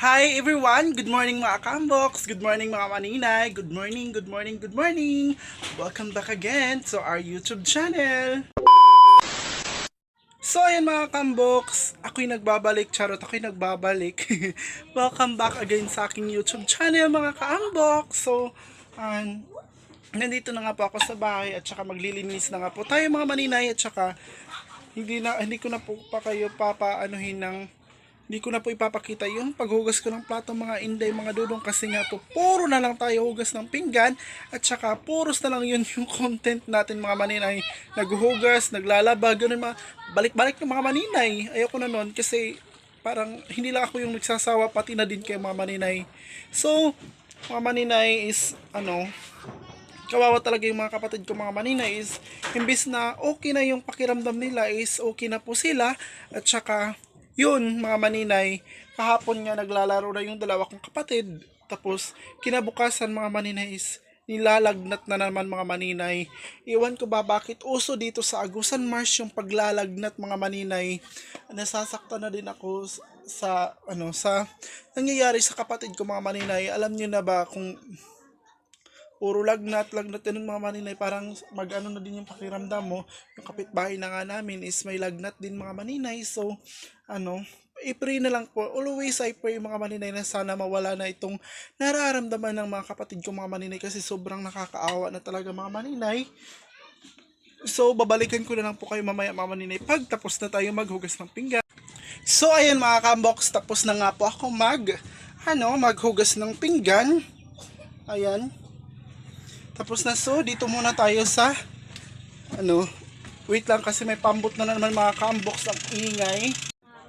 Hi everyone! Good morning mga Kambox! Good morning mga Maninay! Good morning, good morning, good morning! Welcome back again to our YouTube channel! So ayan mga Kambox, ako'y nagbabalik, charot ako'y nagbabalik. Welcome back again sa aking YouTube channel mga Kambox! So, nandito na nga po ako sa bahay at saka maglilinis na nga po tayo mga Maninay at saka hindi ko na po pa kayo hindi ko na po ipapakita yung paghugas ko ng plato mga inday, mga dudong, kasi nga po puro na lang tayo hugas ng pinggan at saka puros na lang yun yung content natin mga Maninay. Naghuhugas, naglalaba, ganun mga balik-balik ng mga Maninay. Ayoko na nun kasi parang hindi lang ako yung nagsasawa, pati na din kayo mga Maninay. So mga Maninay is kawawa talaga yung mga kapatid ko mga Maninay, is imbis na okay na yung pakiramdam nila is okay na po sila. At saka yun mga Maninay, kahapon nga naglalaro na yung dalawa kong kapatid, tapos kinabukasan mga Maninay is nilalagnat na naman mga Maninay. Iwan ko ba bakit uso dito sa Agusan Mars yung paglalagnat mga Maninay. Nasasaktan na din ako sa nangyayari sa kapatid ko mga Maninay. Alam niyo na ba kung puro lagnat din mga Maninay, parang na din yung pakiramdam mo. Yung kapitbahay na nga namin is may lagnat din mga Maninay. So i-pray na lang po. Always I pray mga Maninay na sana mawala na itong nararamdaman ng mga kapatid ko mga Maninay, kasi sobrang nakakaawa na talaga mga Maninay. So babalikan ko na lang po kayo mamaya mga Maninay pag tapos na tayo maghugas ng pinggan. So ayan mga Kambox, tapos na nga po ako maghugas ng pinggan. Ayan. Tapos na, so dito muna tayo sa wait lang kasi may pambot na naman mga Kambox, ang ingay.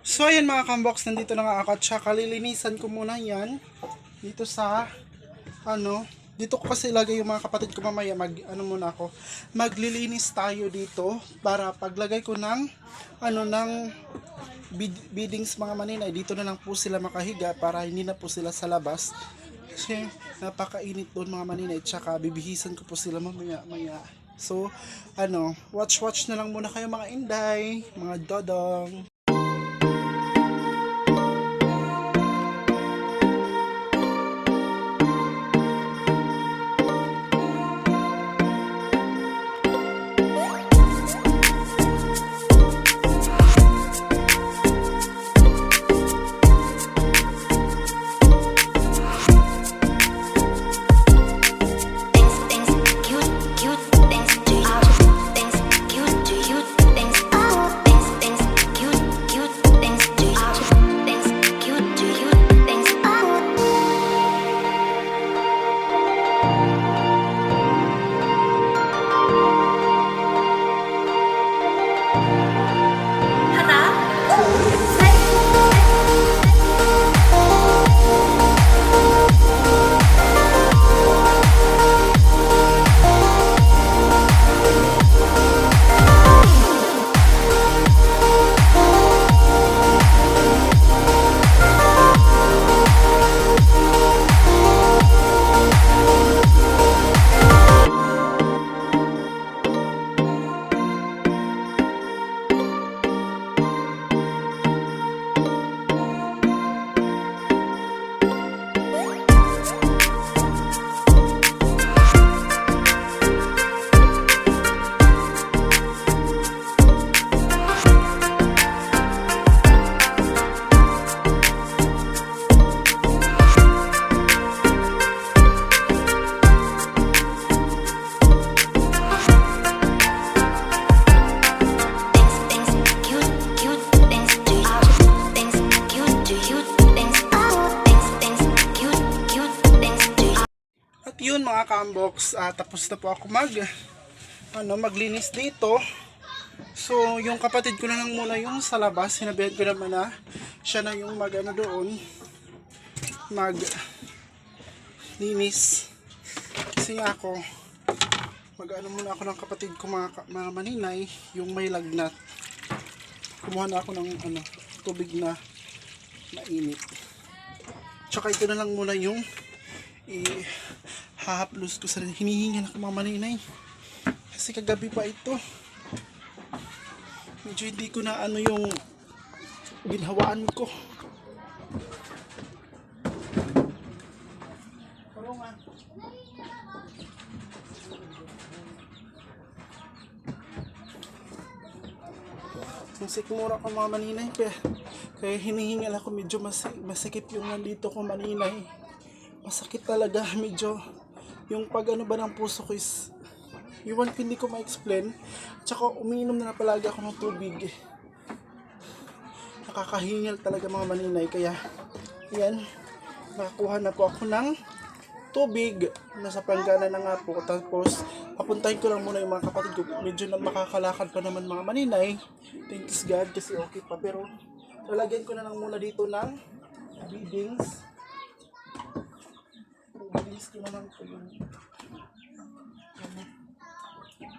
So ayan mga Kambox, nandito na nga ako at saka lilinisan ko muna yan dito sa dito ko kasi ilagay yung mga kapatid ko mamaya. Muna ako maglilinis tayo dito para paglagay ko ng beadings mga Maninay, dito na lang po sila makahiga para hindi na po sila sa labas. Kasi napakainit doon mga Maninay, tsaka bibihisan ko po sila mamaya. So watch na lang muna kayo mga inday, mga dodong. Yun mga Kambox, tapos na po ako maglinis dito. So yung kapatid ko na lang muna yung sa labas, sinabihan ko naman na siya na yung doon maglinis, kasi ako muna ako ng kapatid ko mga Maninay, yung may lagnat. Kumuha na ako ng tubig na mainit, tsaka ito na lang muna yung hahaplos ko sa hinihinga na mga Maninay, kasi kagabi pa ito. Medyo hindi ko na yung ginhawaan ko. Ang sikmura ko mga maninay. Kaya hinihingal ako, medyo masikip yung nandito ko maninay. Masakit talaga, medyo. Yung pag ano ba ng puso ko is, iwan ko, hindi ko ma-explain. Tsaka umiinom na palagi ako ng tubig. Nakakahingal talaga mga maninay. Kaya, yan. Nakakuha na po ako ng tubig. Nasa planggana na nga po. Tapos, papuntahin ko lang muna yung mga kapatid ko. Medyo na makakalakad pa naman mga maninay. Thanks God kasi okay pa. Pero, lalagyan ko na lang muna dito ng beadings. Beadings ko na lang po yung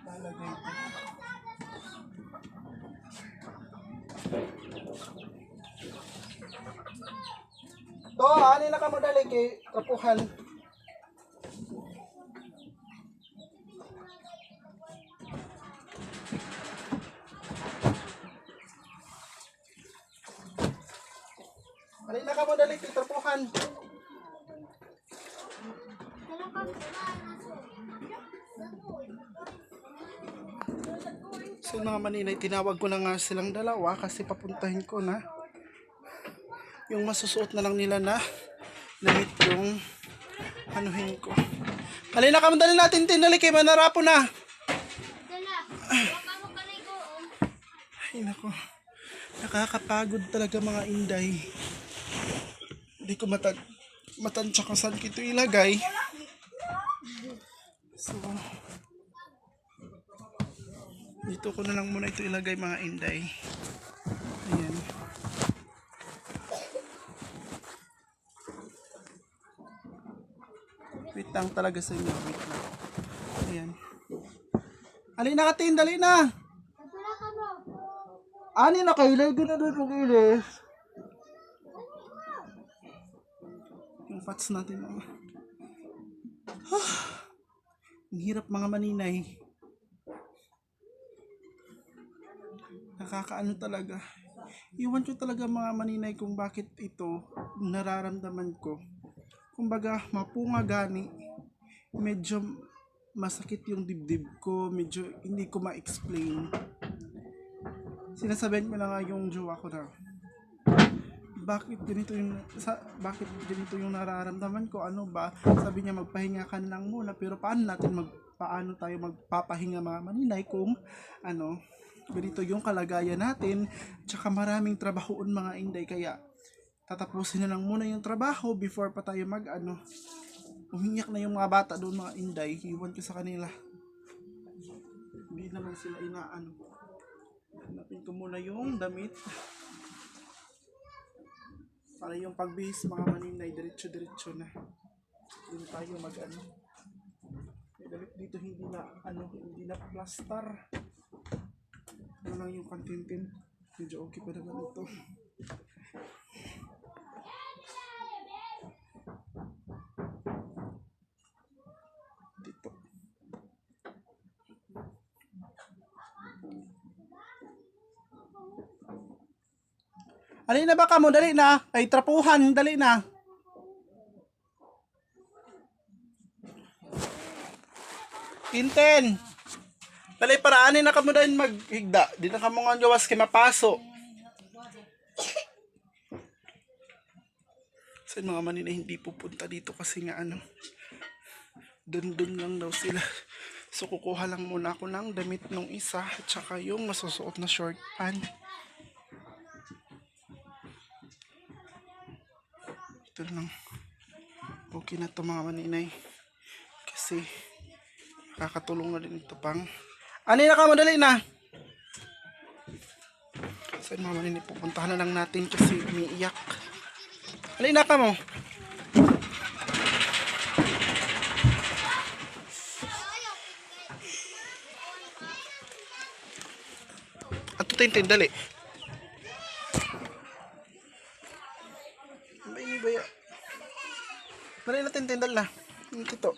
lalagay ko. To, ani na ka mo dali kay trapuhan. Ani na ka mo dali kay trapuhan. So mga maninay, tinawag ko na nga silang dalawa kasi papuntahin ko na yung masusuot na lang nila na damit yung anuhin ko. Halina ka, madali natin tinali kay manarapo na. Ay nako, nakakapagod talaga mga inday. Hindi ko matansya kung saan ko ito ilagay. So, dito ko na lang muna ito ilagay mga inday. Ayan. Wait lang talaga sa inyo. Wait lang. Ayan. Alin na katin, dali na. Ani na kayo, lagyan na doon yung ilis. Yung fats natin. Ang hirap mga maninay. Nakakaano talaga. Iwan ko talaga mga maninay kung bakit ito nararamdaman ko. Kumbaga, mapunga gani. Medyo masakit yung dibdib ko. Medyo hindi ko ma-explain. Sinasabihan ko na nga yung jowa ko na bakit ganito yung nararamdaman ko, ano ba? Sabi niya magpahinga ka lang muna, pero paano tayo magpapahinga mga maninay kung ano, ganito yung kalagayan natin, tsaka maraming trabahoon mga inday, kaya tatapusin na lang muna yung trabaho before pa tayo umiyak na yung mga bata doon mga inday. Iwan ko sa kanila, hindi naman sila inaano. Hanapin ko muna yung damit para yung pagbihis mga maninay diretso na. Hindi tayo may damit dito hindi na plaster. Ano lang yung kantintin, medyo okay pa naman ito. Dito alin na ba ka mo? Dali na. Ay, trapuhan. Dali na. Tinten. Dali, paraanin na ka mo dahil maghigda. Di na ka mo nga gawas kay mapaso. Sa mga manina hindi pupunta dito kasi nga dun lang daw sila. So, kukuha lang muna ako ng damit nung isa at saka yung masusuot na short pant. Ito lang. Okay na to mga maninay. Kasi nakakatulong na din ito pang. Ani na ka, madali na. Saan mga maninay, pupuntahan na lang natin kasi umiiyak. Ali na ka mo. At ito tintin, dali. Dali natin tindal na. Ito.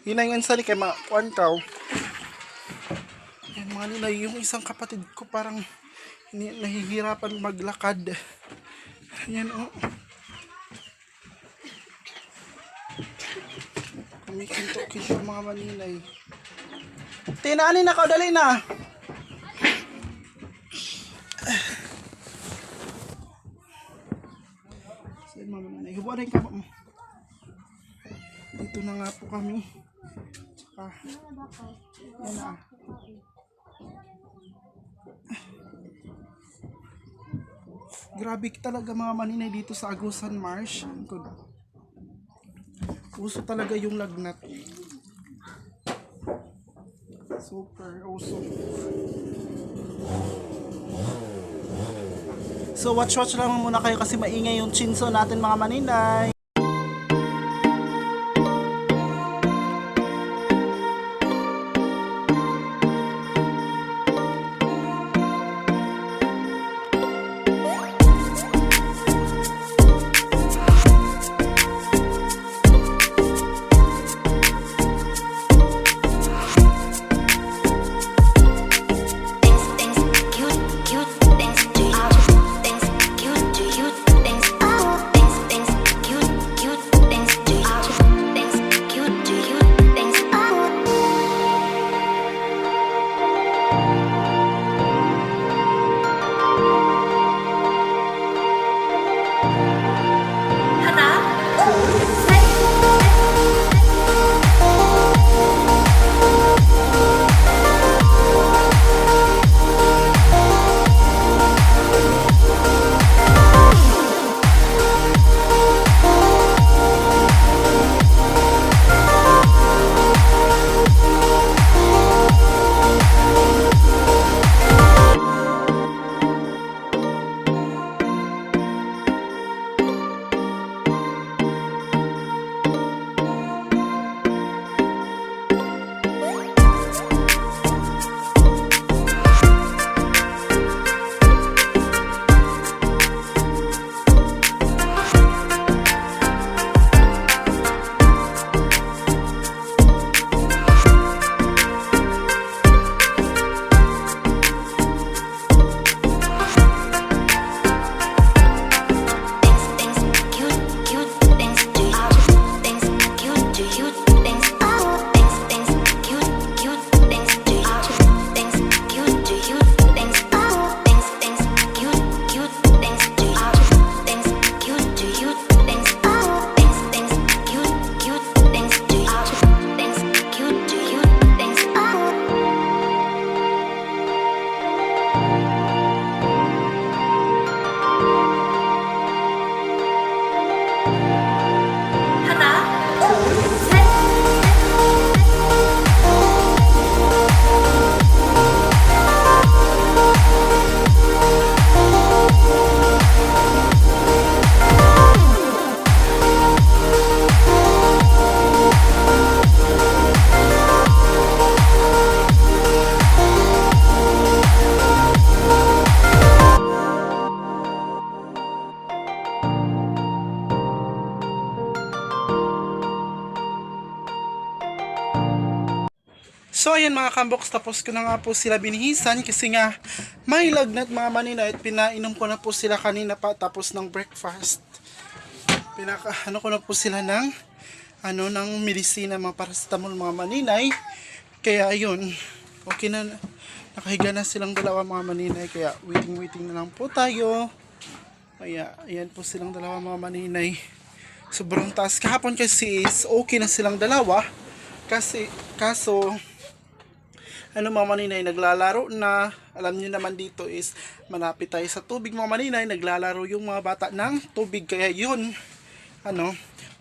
Hinayon sa kay makuan kaw. Yan mga nilay, yung isang kapatid ko parang nahihirapan maglakad. Yan o. Kumikinto-kinto mga maninay. Tinaanin ako, dali na. So, mama na, hibuan rin ka mo. Dito na nga po kami. Tsaka, yan na. Grabe talaga mga maninay dito sa Agusan Marsh. Uso talaga yung lagnat. Super uso. So watch lang muna kayo kasi maingay yung chinso natin mga maninay. So ayan mga kamboks, tapos ko na nga po sila binihisan kasi nga may lagnat mga maninay at pinainom ko na po sila kanina pa tapos ng breakfast. Ano ko na po sila ng medisina, mga paracetamol mga maninay. Kaya ayun, okay na, nakahiga na silang dalawa mga maninay, kaya waiting na lang po tayo. Kaya ayan po silang dalawa mga maninay. Sobrang taas kahapon kasi is okay na silang dalawa kaso mga maninay, naglalaro na. Alam niyo naman dito is malapit tayo sa tubig mga maninay, naglalaro yung mga bata ng tubig, kaya yun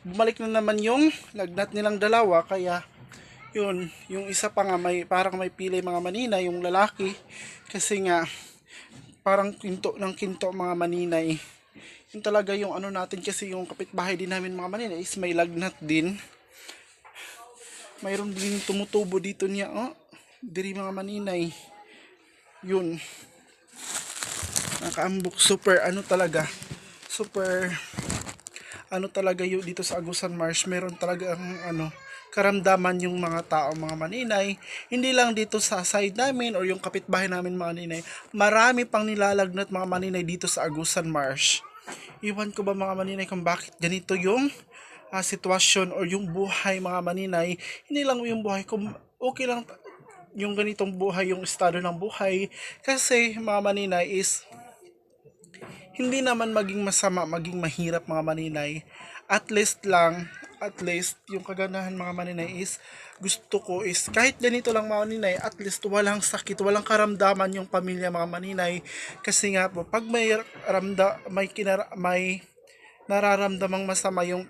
bumalik na naman yung lagnat nilang dalawa. Kaya yun, yung isa pa nga parang may pilay mga maninay, yung lalaki, kasi nga parang kinto mga maninay. Yun talaga yung natin, kasi yung kapitbahay din namin mga maninay is may lagnat din. Mayroon din tumutubo dito niya diri mga maninay. Yun, nakaambok. Super talaga yun dito sa Agusan Marsh. Meron talaga karamdaman yung mga tao mga maninay. Hindi lang dito sa side namin or yung kapitbahay namin mga maninay, marami pang nilalagnat mga maninay dito sa Agusan Marsh. Iwan ko ba mga maninay kung bakit ganito yung sitwasyon or yung buhay mga maninay. Hindi lang yung buhay, kung okay lang yung ganitong buhay, yung estado ng buhay. Kasi mga maninay is hindi naman maging masama, maging mahirap mga maninay. At least lang, at least yung kagandahan mga maninay is gusto ko is kahit ganito lang mga maninay, at least walang sakit, walang karamdaman yung pamilya mga maninay. Kasi nga po, pag may nararamdamang masama yung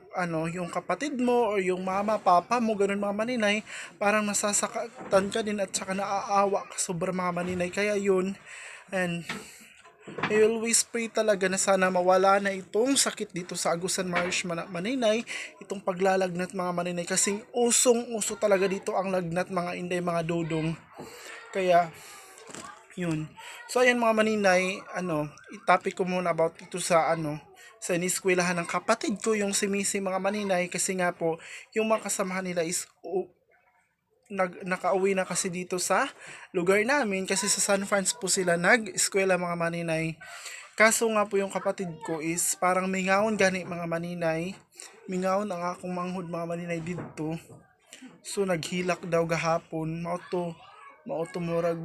yung kapatid mo o yung mama, papa mo, ganun mga maninay, parang nasasaktan ka din at saka naaawa ka sobra mga maninay. Kaya yun, and I always pray talaga na sana mawala na itong sakit dito sa Agusan Marsh Maninay, itong paglalagnat mga maninay, kasi usong-uso talaga dito ang lagnat mga inday, mga dodong. Kaya yun. So ayan mga maninay, itopic ko muna about ito sa sa iniskwelahan ng kapatid ko, yung si Missy mga maninay, kasi nga po yung mga kasamahan nila is nakauwi na kasi dito sa lugar namin, kasi sa San Francisco po sila nag-eskwela mga maninay. Kaso nga po yung kapatid ko is parang mingaon gani mga maninay. Mingaon ang akong manghud mga maninay dito. So naghilak daw gahapon. Mauto murag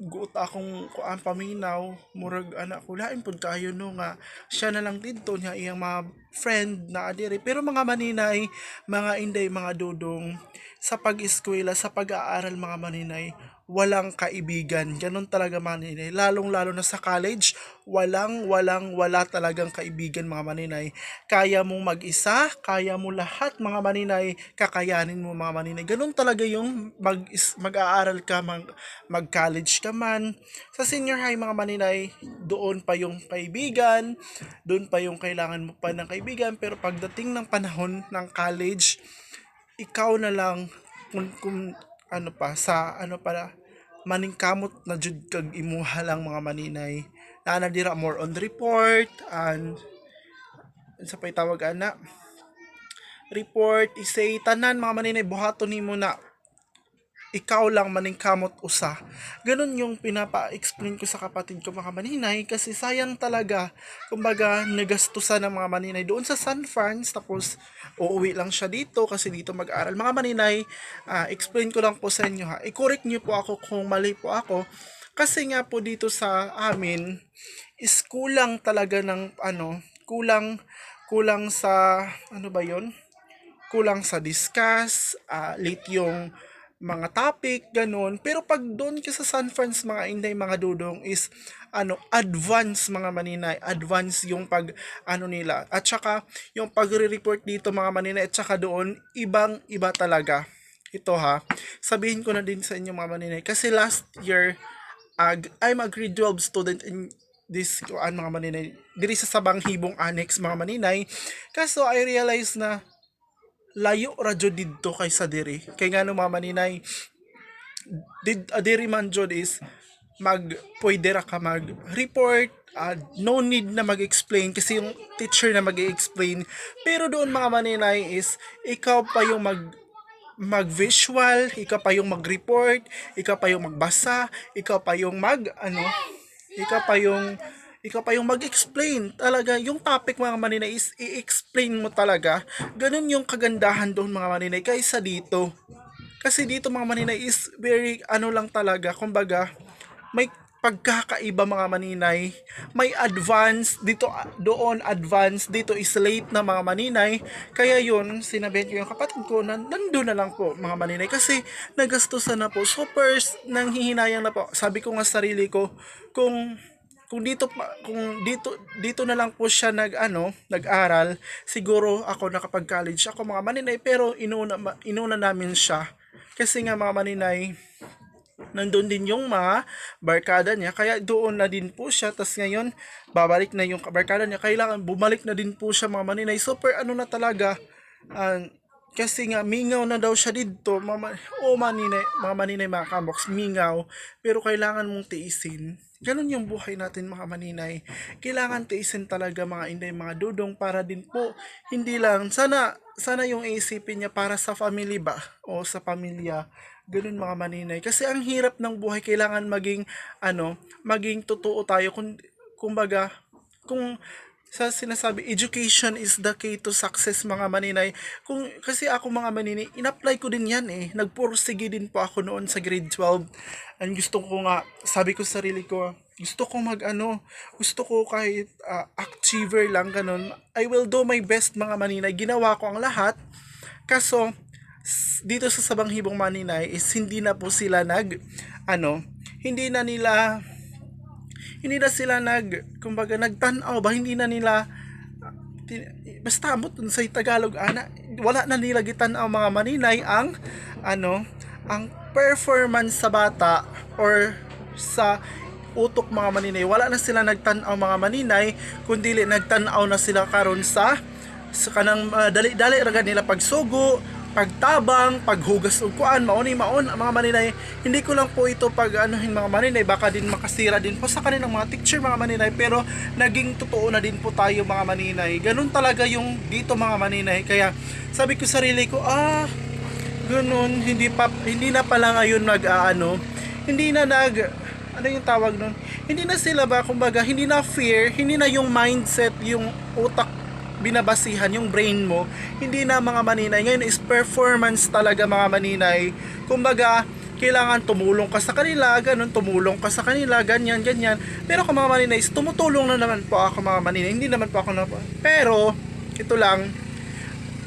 guot akong kuan paminaw, murag anak ko lain pud kayo no nga siya na lang dito niya iyang mga friend na adiri. Pero mga maninay, mga inday, mga dudong, sa pag-eskwela, sa pag-aaral mga maninay, walang kaibigan. Ganun talaga maninay. Lalong-lalo na sa college, wala talagang kaibigan mga maninay. Kaya mong mag-isa, kaya mo lahat mga maninay, kakayanin mo mga maninay. Ganun talaga yung mag-aaral ka, mag-college ka man. Sa senior high mga maninay, doon pa yung kaibigan, doon pa yung kailangan mo pa ng kaibigan. Pero pagdating ng panahon ng college, ikaw na lang kung maningkamot na jud kag imuha lang mga maninay. Dira more on report and sa pay tawag report, isay tanan mga maninay, buhaton nimo na ikaw lang maningkamot usa. Ganun yung pinapa-explain ko sa kapatid ko mga maninay, kasi sayang talaga. Kumbaga, nagastusan ng mga maninay doon sa San Franz, tapos uuwi lang siya dito kasi dito mag-aral. Mga maninay, explain ko lang po sa inyo ha. I-correct niyo po ako kung mali po ako. Kasi nga po dito sa amin, is kulang talaga ng kulang sa ba yon? Kulang sa discuss, late yung mga topic, ganun. Pero pag doon ka sa San Franz mga inday, mga dudong, is advance mga maninay, advance yung nila. At saka yung pagre-report dito mga maninay, at saka doon ibang iba talaga. Ito ha, sabihin ko na din sa inyo mga maninay, kasi last year I'm a grade 12 student in this mga maninay, diri sa Sabang Hibong Annex mga maninay. Kaso I realize na layo radyo didto kaysa diri. Kay ngano mga maninay, diri man jud is pwede ra ka mag-report, no need na mag-explain kasi yung teacher na mag-explain. Pero doon mga maninay is ikaw pa yung mag-visual, ikaw pa yung mag-report, ikaw pa yung magbasa, ikaw pa yung ikaw pa yung mag-explain. Talaga, yung topic mga maninay is i-explain mo talaga. Ganun yung kagandahan doon mga maninay kaysa dito. Kasi dito mga maninay is very lang talaga. Kumbaga, may pagkakaiba mga maninay. May advance, doon advance, dito is late na mga maninay. Kaya yun, sinabihan ko yung kapatid ko na nandun na lang po mga maninay. Kasi nagastusan na po. So first, nanghihinayang na po. Sabi ko nga sarili ko, kung dito na lang po siya nag-aral, siguro ako nakapag-college ako mga maninay, pero inuna namin siya kasi nga mga maninay, nandun din yung mga barkada niya, kaya doon na din po siya. Tas ngayon babalik na yung barkada niya, kailangan bumalik na din po siya mga maninay. Super na talaga, kasi nga mingaw na daw siya dito mga maninay, mga kamoks, mingaw, pero kailangan mong tiisin. Ganun yung buhay natin mga maninay. Kailangan tiisin talaga mga inday, mga dudong, para din po hindi lang sana yung isipin niya para sa family ba o sa pamilya. Ganun mga maninay. Kasi ang hirap ng buhay, kailangan maging totoo tayo. Kumbaga, kung sa sinasabi, education is the key to success mga maninay. Kasi ako mga maninay, in-apply ko din yan eh. Nagpursige din po ako noon sa grade 12. And gusto ko nga, sabi ko sa sarili ko, gusto ko gusto ko kahit achiever lang ganun. I will do my best mga maninay. Ginawa ko ang lahat. Kaso, dito sa Sabang Hibong Maninay is hindi na po sila hindi na nila kumbaga nagtanaw ba, hindi na nila basta amot dun sa Tagalog wala na nila gitanaw mga maninay ang performance sa bata or sa utok mga maninay. Wala na sila nagtanaw mga maninay, kundi nagtanaw na sila karon sa kanang dali-dali ra nila pagsugo, pagtabang, paghugas og kuan, maon mga maninay. Hindi ko lang po ito mga maninay, baka din makasira din po sa kanilang mga teacher mga maninay, pero naging totoo na din po tayo mga maninay. Ganun talaga yung dito mga maninay. Kaya sabi ko sa sarili ko, ganun, hindi na pala ngayon hindi na yung tawag nun? Hindi na sila ba, kumbaga, hindi na fear, hindi na yung mindset, yung utak binabasihan, yung brain mo, hindi na mga maninay. Ngayon is performance talaga mga maninay. Kumbaga, kailangan tumulong ka sa kanila, ganyan. Pero kung mga maninay, tumutulong na naman po ako mga maninay. Hindi naman po ako pero, ito lang,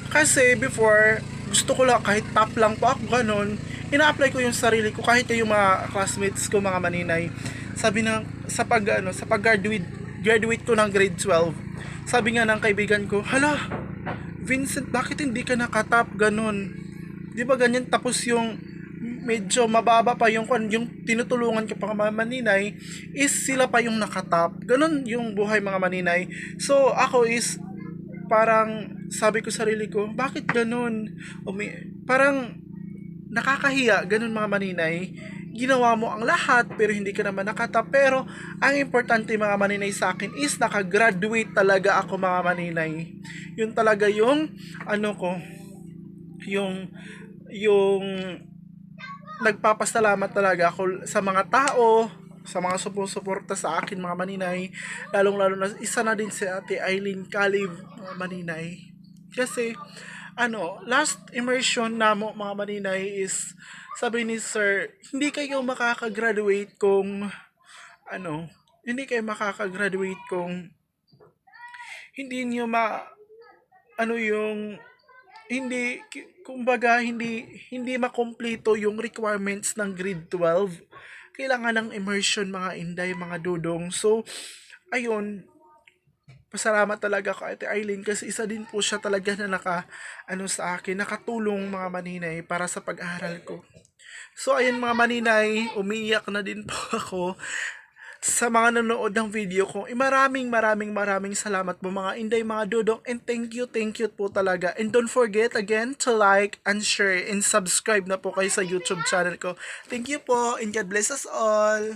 kasi before, gusto ko lang, kahit top lang po ako, ganun, ina-apply ko yung sarili ko, kahit yung mga classmates ko mga maninay. Sabi sa pag-graduate ko ng grade 12, sabi nga ng kaibigan ko, hala, Vincent, bakit hindi ka nakatap? Ganun. Di ba ganyan? Tapos yung medyo mababa pa yung tinutulungan ko pa mga maninay, is sila pa yung nakatap. Ganun yung buhay mga maninay. So, ako is, parang, sabi ko sarili ko, bakit ganun? Parang, nakakahiya, ganun mga maninay. Ginawa mo ang lahat pero hindi ka naman nakatap. Pero ang importante mga maninay sa akin is nakagraduate talaga ako mga maninay. Yun talaga yung yung nagpapasalamat talaga ako sa mga tao, sa mga sumusuporta sa akin mga maninay. Lalong-lalo na isa na din si Ate Eileen Calib mga maninay. Kasi last immersion na mo mga maninay is sabi ni sir, hindi kayo makakagraduate kung hindi niyo hindi makompleto yung requirements ng grade 12. Kailangan ng immersion mga inday, mga dudong. So, ayun, pasalamat talaga ako Ate Eileen kasi isa din po siya talaga na sa akin, nakatulong mga maninay para sa pag-aaral ko. So ayun mga maninay, umiiyak na din po ako sa mga nanonood ng video ko. Maraming salamat po mga inday, mga dudong, and thank you po talaga. And don't forget again to like and share and subscribe na po kayo sa YouTube channel ko. Thank you po and God bless us all.